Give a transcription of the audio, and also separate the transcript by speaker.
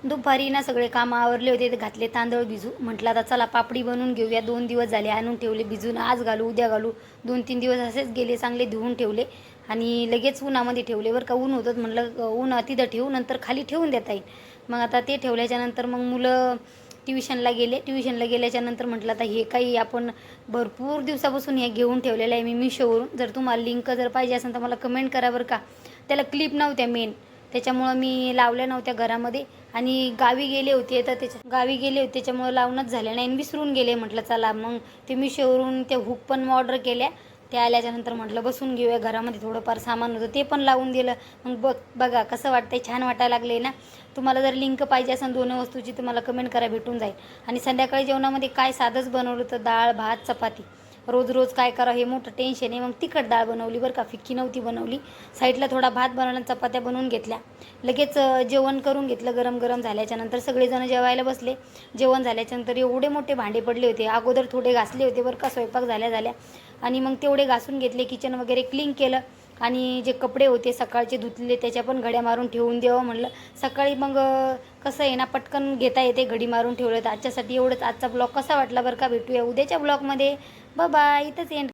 Speaker 1: दुपारी ना सगळे कामं आवरले होते, ते घातले तांदूळ भिजू. म्हटलं आता चला पापडी बनवून घेऊया. 2 दिवस झाले आणून ठेवले भिजून. आज घालू, उद्या घालू. 2-3 दिवस असेच गेले, चांगले धुवून ठेवले आणि लगेच उन्हामध्ये ठेवले बरं का. ऊन होतं म्हटलं ऊन तिथं ठेवू, नंतर खाली ठेवून देता येईल. मग आता ते ठेवल्याच्यानंतर मग मुलं ट्युशनला गेले. ट्युशनला गेल्याच्यानंतर म्हटलं आता हे काही आपण भरपूर दिवसापासून हे घेऊन ठेवलेलं आहे मी मिशोवरून. जर तुम्हाला लिंक जर पाहिजे असेल तर मला कमेंट करा बरं का. त्याला क्लिप नव्हत्या मेन, त्याच्यामुळं मी लावल्या नव्हत्या घरामध्ये आणि गावी गेले होते तर त्याच्यामुळं लावूनच झाले नाही आणि विसरून गेले. म्हटलं चला मग ते मिशोवरून ते हुक पण ऑर्डर केल्या. ते आल्याच्यानंतर म्हटलं बसून घेऊया, घरामध्ये थोडंफार सामान होतं ते पण लावून दिलं. मग बघा कसं वाटतंय, छान वाटायला लागले ना. तुम्हाला जर लिंक पाहिजे असेल 2 वस्तूची तर मला कमेंट करा, भेटून जाईल. आणि संध्याकाळी जेवणामध्ये काय साधंच बनवलं तर डाळ भात चपाती. रोज रोज काय करा हे मोठं टेन्शन आहे. मग तिखट डाळ बनवली बरं का, फिक्की नव्हती बनवली. साईडला थोडा भात बनवला, चपात्या बनवून घेतल्या. लगेच जेवण करून घेतलं. गरम गरम झाल्याच्यानंतर सगळेजण जेवायला बसले. जेवण झाल्याच्यानंतर एवढे मोठे भांडे पडले होते, अगोदर थोडे घासले होते बरं का स्वयंपाक झाल्या आणि मग तेवढे घासून घेतले. किचन वगैरे क्लीन केलं आणि जे कपडे होते सकाळचे धुतलेले त्याच्या पण घड्या मारून ठेवून द्यावं म्हणलं. सकाळी मग कसं आहे ना, पटकन घेता येते, घडी मारून ठेवलं. तर आजच्यासाठी एवढंच. आजचा ब्लॉग कसा वाटला बरं का. भेटूया उद्याच्या ब्लॉगमध्ये. बाय. इथंच एंड.